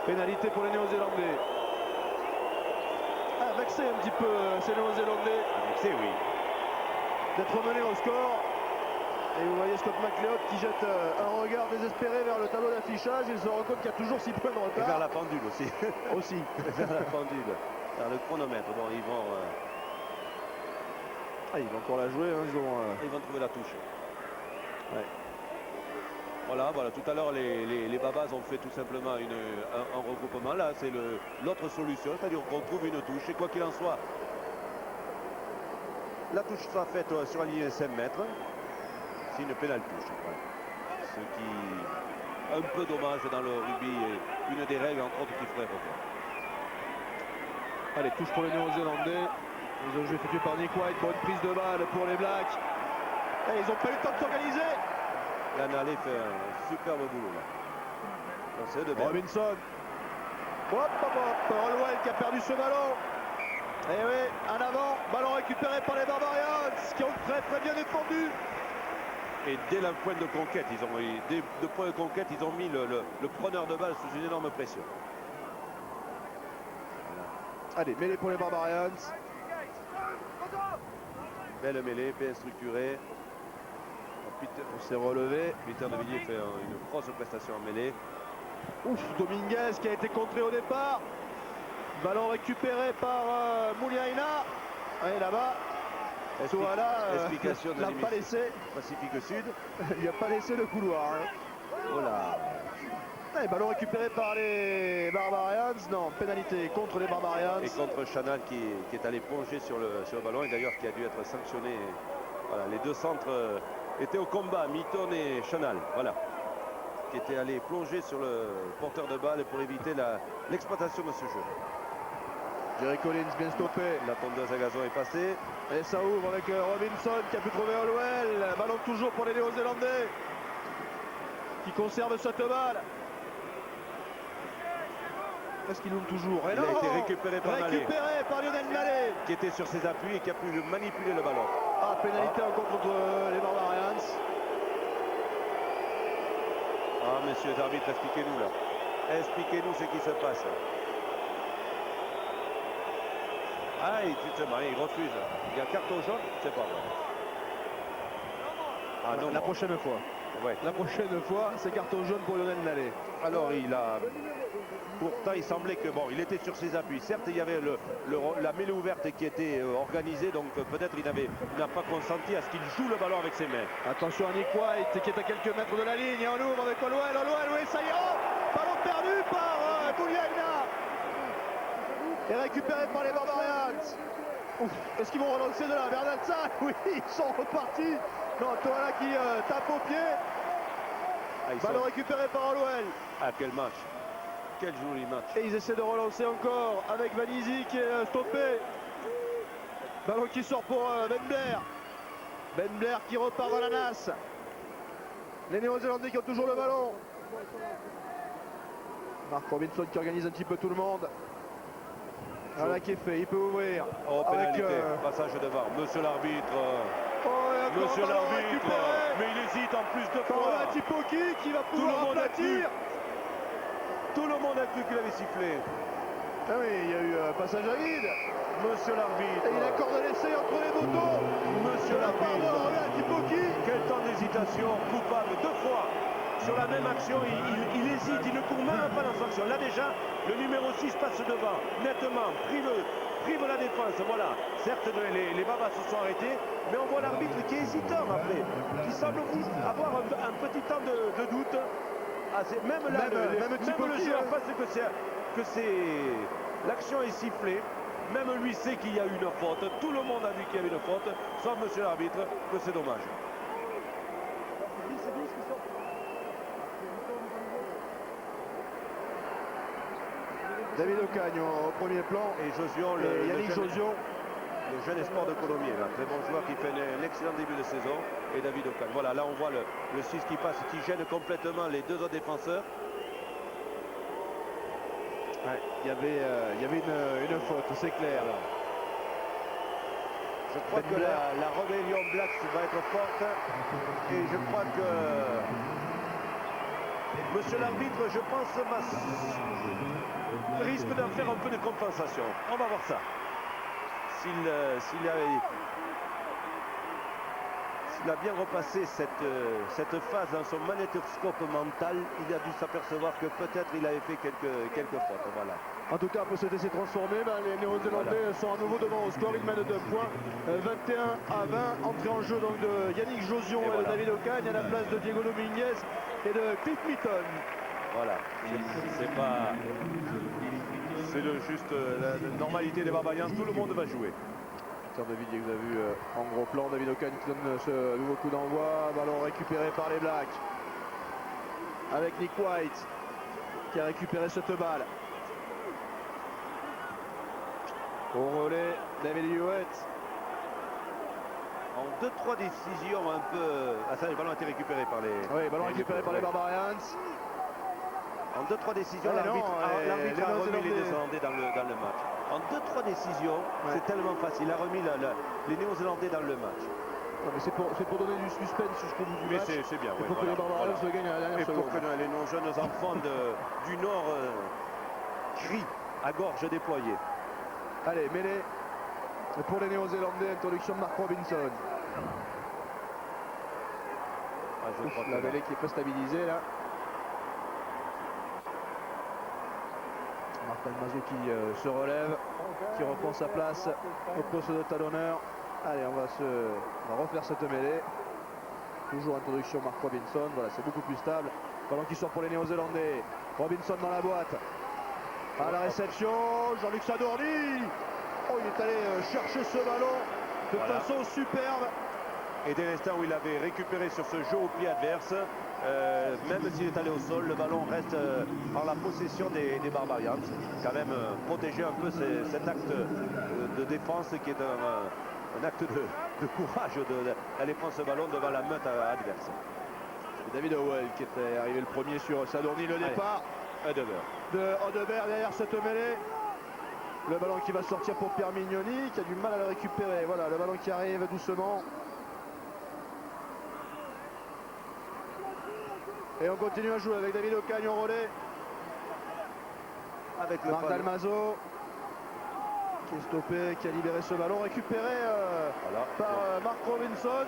Pénalité pour les Néo-Zélandais. Ah, vexé un petit peu ces Néo-Zélandais. Vexé, oui. D'être mené au score. Et vous voyez Scott McLeod qui jette un regard désespéré vers le tableau d'affichage. Il se rend compte qu'il y a toujours 6 points de Et retard. vers la pendule aussi. Aussi. Vers la pendule. Vers le chronomètre. Bon, ils vont Ah, ils vont encore la jouer. Hein. ils vont trouver la touche. Ouais. Voilà, tout à l'heure les Babas ont fait tout simplement un regroupement. Là, c'est l'autre solution, c'est-à-dire qu'on trouve une touche. Et quoi qu'il en soit, la touche sera faite sur la ligne de 5 mètres. C'est une pénale touche. Voilà. Ce qui est un peu dommage dans le rugby et une des règles, entre autres, qu'il faudrait revoir. Allez, touche pour les Néo-Zélandais. Les jeu effectué par Nick White pour une prise de balle pour les Blacks. Et ils n'ont pas eu le temps de s'organiser. Yann Allais fait un superbe boulot là. Donc, c'est de bien. Robinson. Hop, hop, hop. Holwell qui a perdu ce ballon. Et oui, en avant. Ballon récupéré par les Barbarians qui ont très très bien défendu. Et dès la pointe de conquête, dès le point de conquête, ils ont mis le preneur de balle sous une énorme pression. Allez, mêlée pour les Barbarians. Belle mêlée, bien structurée. On s'est relevé. Peter de Villiers fait une grosse prestation en mêlée. Ouf, Dominguez qui a été contré au départ. Ballon récupéré par Mouliaina. Et là-bas, Explication de l'a pas laissé. Pacifique Sud. Il n'a pas laissé le couloir. Hein. Voilà. Allez, ballon récupéré par les Barbarians. Non, pénalité contre les Barbarians. Et contre Chanal qui est allé plonger sur le ballon et d'ailleurs qui a dû être sanctionné. Voilà, les deux centres étaient au combat, Mitton et Chanal. Voilà. Qui étaient allés plonger sur le porteur de balle pour éviter l'exploitation de ce jeu. Jerry Collins bien stoppé. La tondeuse à gazon est passée. Et ça ouvre avec Robinson qui a pu trouver Holwell. Ballon toujours pour les Néo-Zélandais qui conservent cette balle. Est-ce qu'il ouvre toujours? Il a été récupéré par Mallet. Récupéré par Lionel Mallet. Qui était sur ses appuis et qui a pu manipuler le ballon. Ah, pénalité encore contre les Barbarians. Ah, messieurs les arbitres, expliquez-nous là. Expliquez-nous ce qui se passe. Ah, justement, il refuse. Il y a carton jaune, c'est pas vrai. Ah non, la prochaine fois. Ouais. La prochaine fois, c'est carton jaune pour Lionel Mallet. Alors pourtant il semblait que bon, il était sur ses appuis. Certes, il y avait la mêlée ouverte qui était organisée, donc peut-être il n'a pas consenti à ce qu'il joue le ballon avec ses mains. Attention à Nick White qui est à quelques mètres de la ligne et on ouvre avec Holwell. Oui, ça y est. Ballon perdu par Mouliaina. Et récupéré par les Barbarians. Est-ce qu'ils vont relancer de là? Bernatza? Oui, ils sont repartis. Non, Toala qui tape au pied. Ballon récupéré par Holwell. Ah, quel match. Quel joli match. Et ils essaient de relancer encore avec Vanizi qui est stoppé. Ballon qui sort pour Ben Blair. Ben Blair qui repart dans la nasse. Les Néo-Zélandais qui ont toujours le ballon. Mark Robinson qui organise un petit peu tout le monde. Voilà qui est fait, il peut ouvrir. Oh, pénalité, passage devant. Monsieur l'arbitre. Monsieur l'arbitre. Mais il hésite en plus de fois. Tipoki qui va pouvoir aplatir. Tout le monde a cru qu'il avait sifflé. Ah oui, il y a eu passage à vide. Monsieur l'arbitre. Et il accorde l'essai entre les poteaux. Monsieur l'arbitre. Tipoki. Quel temps d'hésitation, coupable 2 fois. Sur la même action, il hésite, il ne court même pas dans l'action. Là déjà, le numéro 6 passe devant, nettement, supprime la défense. Voilà, certes les Babas se sont arrêtés, mais on voit l'arbitre qui est hésitant après, qui semble avoir un petit temps de doute. Ah, même là, même le jeu en face que l'action est sifflée. Même lui sait qu'il y a eu une faute. Tout le monde a vu qu'il y avait une faute, sauf monsieur l'arbitre, que c'est dommage. David Ocagne au premier plan. Et Josion, Yannick Josion. Le jeune espoir de Colomiers, un très bon joueur qui fait un excellent début de saison. Et David Ocagne. Voilà, là on voit le 6 qui passe, qui gêne complètement les deux autres défenseurs. Ouais, il y avait une faute, c'est clair. Je crois que la rébellion Blacks va être forte. Et je crois que monsieur l'arbitre, je pense, risque d'en faire un peu de compensation. On va voir ça. S'il a bien repassé cette phase dans son magnétoscope mental, il a dû s'apercevoir que peut-être il avait fait quelques fautes. Voilà. En tout cas, pour se laisser transformer, les Néo-Zélandais sont à nouveau devant au score. Ils mènent 2 points, 21-20. Entrée en jeu donc de Yannick Josion et de David Ocagne à la place de Diego Dominguez et de Cliff Mitton. Voilà, c'est juste la normalité des Barbarians, tout le monde va jouer. Peter de Villiers que vous avez vu en gros plan, David Ocagne qui donne ce nouveau coup d'envoi, ballon récupéré par les Blacks. Avec Nick White qui a récupéré cette balle. Au relais, David Hewitt. En 2-3 décisions un peu... Ah ça, le ballon a été récupéré par les... Oui, ballon récupéré par les Barbarians. En 2-3 décisions, l'arbitre a remis les Néo-Zélandais dans le match. En 2-3 décisions, c'est tellement facile. Il a remis les Néo-Zélandais dans le match. C'est pour donner du suspense jusqu'au bout du match. Mais c'est bien, et pour que les Barbarians se gagnent à la dernière seconde. Et pour que les non-jeunes enfants du Nord crient à gorge déployée. Allez, mêlée pour les Néo-Zélandais, introduction de Mark Robinson. La mêlée qui est pas stabilisée là. Martin Mazot qui se relève, qui reprend sa place au poste de talonneur. Allez, on va refaire cette mêlée. Toujours introduction Mark Robinson. Voilà, c'est beaucoup plus stable. Ballon qui sort pour les Néo-Zélandais. Robinson dans la boîte. À la réception, Jean-Luc Sadorni. Oh, il est allé chercher ce ballon de façon superbe. Et dès l'instant où il avait récupéré sur ce jeu au pied adverse, même s'il est allé au sol, le ballon reste en la possession des Barbarians. Quand même protéger un peu cet acte de défense qui est un acte de courage d'aller prendre ce ballon devant la meute adverse. C'est David Howell qui était arrivé le premier sur Sadorni. Le départ de Odebert derrière cette mêlée. Le ballon qui va sortir pour Pierre Mignoni qui a du mal à le récupérer. Voilà, le ballon qui arrive doucement. Et on continue à jouer avec David Ocagne en relais. Avec le Marc Dalmazo qui est stoppé, qui a libéré ce ballon, récupéré par Mark Robinson.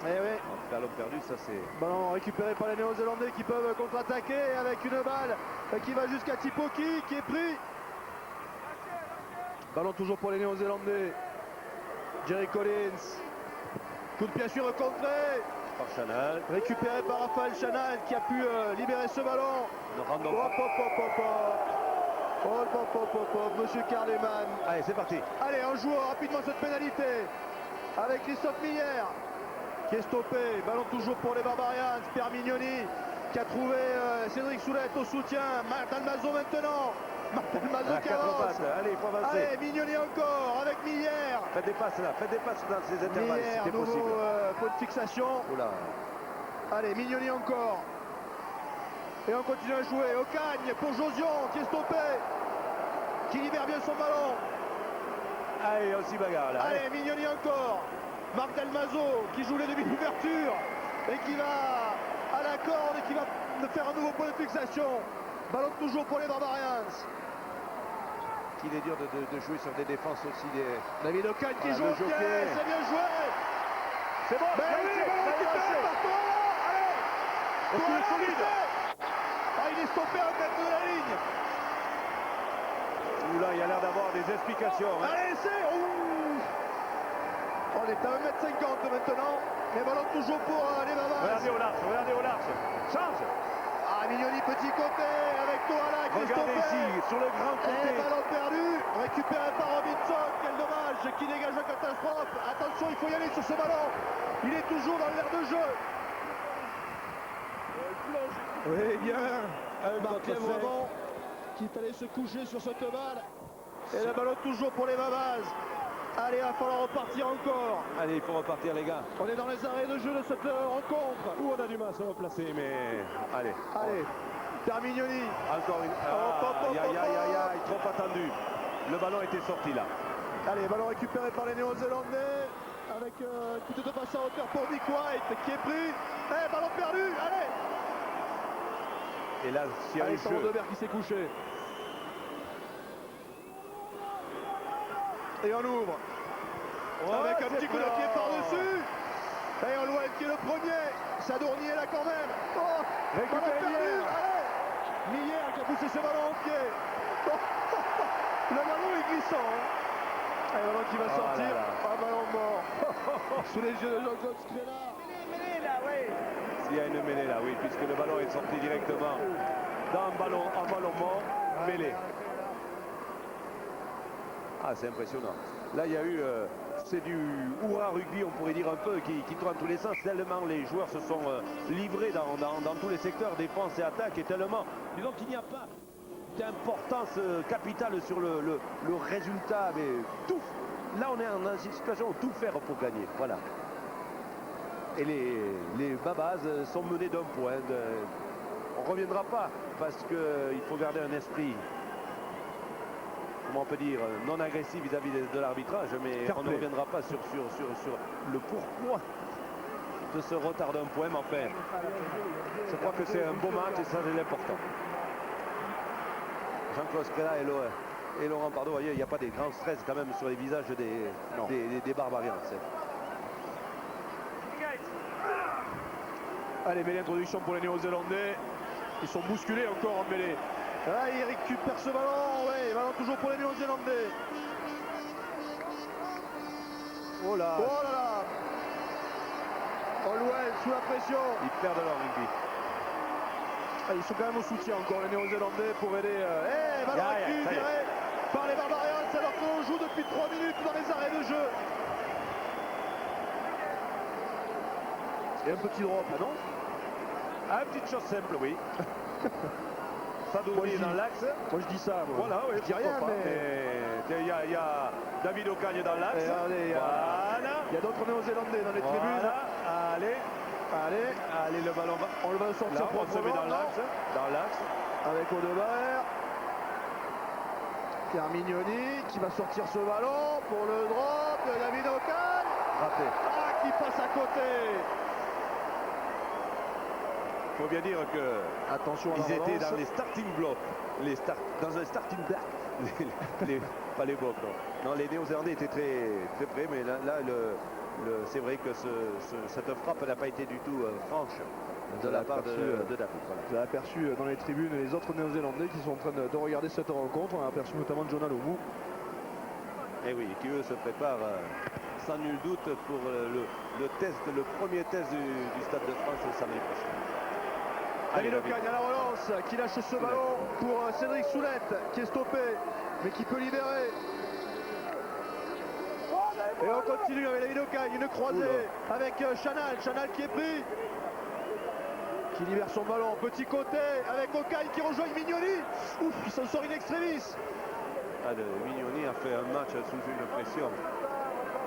Et oui. Ballon perdu, ça c'est... Ballon récupéré par les Néo-Zélandais qui peuvent contre-attaquer avec une balle qui va jusqu'à Tipoki qui est pris. Ballon toujours pour les Néo-Zélandais. Jerry Collins. Coup de pied sûr contré. Par Chanal. Récupéré par Raphaël Chanal qui a pu libérer ce ballon. Monsieur Carleman. Allez, c'est parti. Allez, on joue rapidement cette pénalité avec Christophe Miller qui est stoppé. Ballon toujours pour les Barbarians. Pierre Mignoni qui a trouvé Cédric Soulette au soutien. Martin Dalmazo maintenant. Martin Dalmazo qui avance. Allez, il faut avancer. Allez, Mignoni encore avec Miller. Faites des passes là, faites des passes dans ces intervalles si c'est possible. Point de fixation. Oula. Allez, Mignoni encore. Et on continue à jouer. Ocagne pour Josion qui est stoppé. Qui libère bien son ballon. Allez, on s'y bagarre là. Allez, Mignoni encore. Marc Dalmazo qui joue les demi-ouvertures et qui va à la corde et qui va faire un nouveau point de fixation. Ballon toujours pour les Barbarians. Il est dur de jouer sur des défenses aussi. David Ocagne qui joue au pied, c'est bien joué. C'est bon, ben oui, ballon récupéré par Toala. Allez, est-ce qu'il est solide? Ah, il est stoppé à 4 de la ligne. Moulin, il a l'air d'avoir des explications. Hein. Allez, c'est... On est à 1m50 maintenant. Mais ballon toujours pour les Bavas. Regardez au large. Change. Ah, Mignoni, petit côté avec Toala qui Regardez ici, sur le grand côté. Et ballon perdu, récupéré par Robinson. Quel dommage, qui dégage la catastrophe. Attention, il faut y aller sur ce ballon. Il est toujours dans l'air de jeu. Oui, bien. Marqué vraiment qu'il fallait se coucher sur cette balle. Et le ballon toujours pour les Bavas. Allez, il va falloir repartir encore. Allez, il faut repartir, les gars. On est dans les arrêts de jeu de cette rencontre. Où on a du mal à se replacer, mais... Allez. Allez, Mignoni. Encore une... Aïe, trop attendu. Le ballon était sorti là. Allez, ballon récupéré par les Néo-Zélandais. Avec coup de passe à hauteur pour Nick White qui est pris. Eh, ballon perdu, allez. Et là, s'il y a un Alexandre jeu... Debert qui s'est couché. Et on ouvre. Avec un petit coup de pied par-dessus. Et on voit qui est le premier. Sadourny est là quand même. Oh, ballon perdu. Allez. Millière qui a poussé ce ballon au pied. Le ballon est glissant. Allez, ballon qui va sortir. Un ballon mort. Sous les yeux de Jean-Claude Scrella. Mêlée là, oui. S'il y a une mêlée là, oui, puisque le ballon est sorti directement dans un ballon mort, mêlée. Ah, c'est impressionnant. Là, il y a eu, c'est du hurrah rugby, on pourrait dire un peu, qui tourne dans tous les sens, tellement les joueurs se sont livrés dans tous les secteurs, défense et attaque, et tellement, disons qu'il n'y a pas d'importance capitale sur le résultat, mais tout, là on est en situation de tout faire pour gagner, voilà. Et les Babas sont menés d'un point. On ne reviendra pas, parce qu'il faut garder un esprit, comment on peut dire, non agressif vis-à-vis de l'arbitrage, mais on ne reviendra pas sur le pourquoi de ce retard d'un point, mais enfin, je crois que c'est un beau match et ça c'est l'important. Jean-Claude Scrella et Laurent Pardo, voyez, il n'y a pas des grands stress quand même sur les visages des Barbarians. Allez, mêlée introduction pour les Néo-Zélandais. Ils sont bousculés encore en mêlée. Là, il récupère ce ballon. Ouais, ballon toujours pour les Néo-Zélandais. Oh là là. Olwell sous la pression. Ils perdent leur rugby. Ah, ils sont quand même au soutien encore les Néo-Zélandais pour aider. Ballon récupéré par les Barbarians alors qu'on joue depuis 3 minutes dans les arrêts de jeu. Et un petit drop, ah non? Ah, une petite chose simple, oui. Sadourny dans l'axe. Moi je dis ça. Moi. Voilà, oui, je dis rien, mais il y a David Ocagne dans l'axe. Voilà. Il y a d'autres Néo-Zélandais dans les tribunes. Allez, le ballon va. On le va sortir là, on se met dans l'axe. Avec Audebert. Pierre Mignoni qui va sortir ce ballon pour le drop de David Ocagne. Raté. Ah, qui passe à côté. Il faut bien dire que attention, ils étaient dans les starting blocks, dans un starting block, pas les blocs, non. Les Néo-Zélandais étaient très, très près, mais là c'est vrai que cette frappe n'a pas été du tout franche de la part de David. Voilà. Vous avez aperçu dans les tribunes les autres Néo-Zélandais qui sont en train de regarder cette rencontre. On a aperçu notamment Jonah Lomu. Et oui, qui eux se préparent sans nul doute pour le premier test du Stade de France samedi prochain. David Ocagne à la relance, qui lâche ce ballon pour Cédric Soulette, qui est stoppé, mais qui peut libérer. Et on continue avec David Ocagne, une croisée avec Chanal qui est pris, qui libère son ballon, petit côté, avec Ocagne qui rejoint Mignoni. Ouf, il s'en sort in extremis. Mignoni a fait un match sous une pression.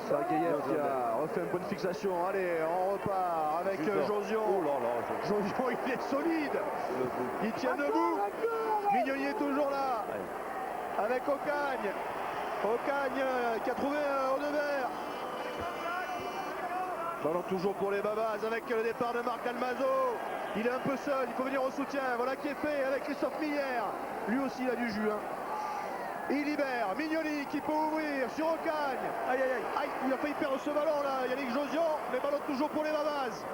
Sergueïev qui a refait une bonne fixation. Allez, on repart avec Josion. Oh là là, Josion, il est solide. Il tient debout. Mignoni est toujours là. Allez. Avec Ocagne. Ocagne qui a trouvé Audebert. Ballon toujours pour les Babas avec le départ de Marc Dalmazo. Il est un peu seul, il faut venir au soutien. Voilà qui est fait avec Christophe Millière. Lui aussi, il a du jus. Il libère Mignoni qui peut ouvrir sur Ocagne. Aïe, il a failli perdre ce ballon là. Yannick Josion, mais ballon toujours pour les Babas.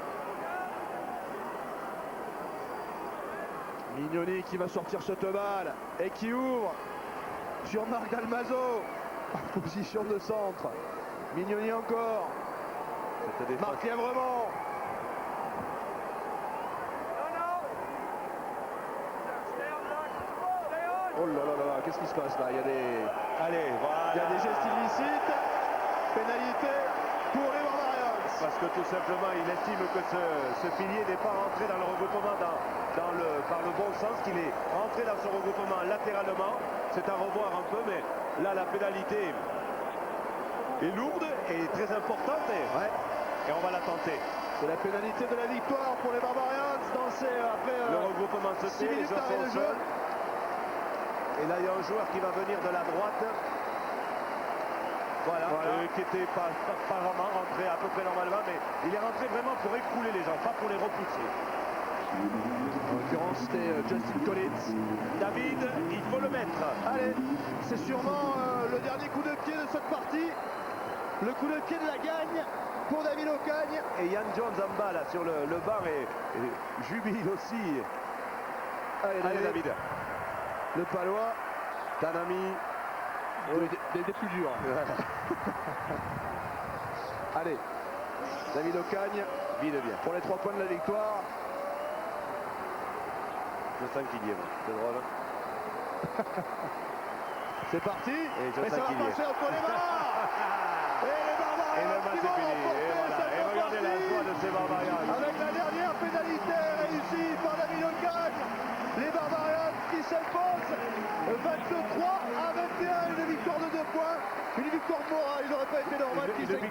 Mignoni qui va sortir cette balle et qui ouvre. sur Marc Dalmazo en position de centre. Mignoni encore. Marc Lièvremont. Oh là là là, qu'est-ce qui se passe là? Il y a des... Allez, voilà. Il y a des gestes illicites. Pénalité pour les Barbarians. Parce que tout simplement, il estime que ce pilier n'est pas rentré dans le regroupement par le bon sens, qu'il est rentré dans ce regroupement latéralement. C'est à revoir un peu, mais là, la pénalité est lourde et très importante. Et on va la tenter. C'est la pénalité de la victoire pour les Barbarians après le regroupement se fait, les joueurs sont au sol. Et là, il y a un joueur qui va venir de la droite. Voilà. Qui n'était pas vraiment rentré à peu près normalement, mais il est rentré vraiment pour écrouler les gens, pas pour les repousser. En l'occurrence, c'était Justin Collins. David, il faut le mettre. Allez, c'est sûrement le dernier coup de pied de cette partie. Le coup de pied de la gagne pour David Ocagne. Et Yann Jones en bas là sur le bar et jubile aussi. Allez David. Le Palois. Tanami. Des plus durs. Allez, David Ocagne vide bien. pour les 3 points de la victoire. Je sens qu'il y est, c'est drôle. C'est parti. Et ça va passer entre les mains. Et les Barbarians. Et le match est fini. Et voilà. Et regardez la joie de ces Barbarians. Avec la dernière pénalité réussie par David Ocagne. Les Barbarians qui s'imposent 23-21, une victoire de 2 points, une victoire morale, il n'aurait pas été normal qu'ils s'aient une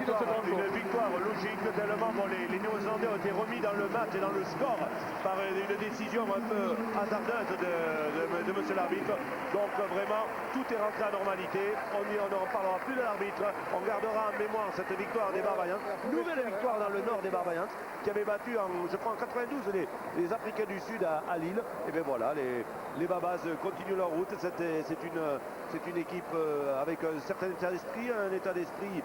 victoire logique tellement les Néo-Zélandais ont été remis dans le match et dans le score par une décision un peu hasardeuse de monsieur l'arbitre. Donc vraiment, tout est rentré à normalité, on ne reparlera plus de l'arbitre, on gardera en mémoire cette victoire des Barbarians, nouvelle victoire dans le nord des Barbarians, qui avait battu je crois en 92 les Africains du Sud à Lille. Et bien voilà, les Babas continuent leur route. C'est une équipe avec un certain état d'esprit,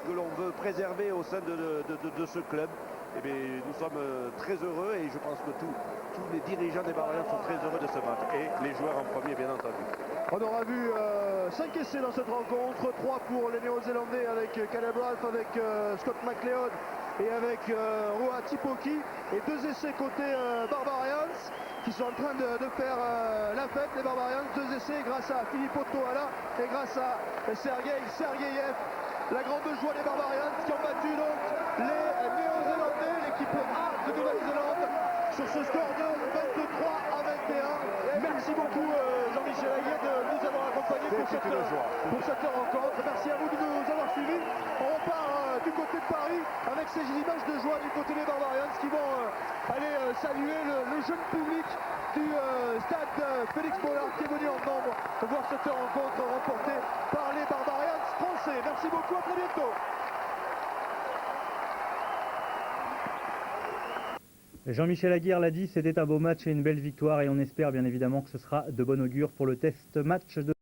que l'on veut préserver au sein de ce club. Et bien, nous sommes très heureux et je pense que tous les dirigeants des Barbarians sont très heureux de ce match. Et les joueurs en premier, bien entendu. On aura vu 5 essais dans cette rencontre, 3 pour les Néo-Zélandais avec Caleb Ralph, avec Scott McLeod et avec Roa Tipoki, et 2 essais côté Barbarians qui sont en train de faire la fête, les Barbarians. 2 essais grâce à Filippo Toala et grâce à Sergei Sergeyev. La grande joie des Barbarians qui ont battu donc les Néo-Zélandais, l'équipe A de Nouvelle-Zélande, sur ce score de 23-21. Merci beaucoup Jean-Michel Aguirre de nous avoir accompagnés pour cette rencontre. Merci à vous de nous avoir suivis. On repart du côté de Paris avec ces images de joie du côté des Barbarians qui vont aller saluer le jeune public du stade Félix Bollard qui est venu en nombre voir cette rencontre remportée par les Barbarians français. Merci beaucoup, à très bientôt. Jean-Michel Aguirre l'a dit, c'était un beau match et une belle victoire, et on espère bien évidemment que ce sera de bon augure pour le test match de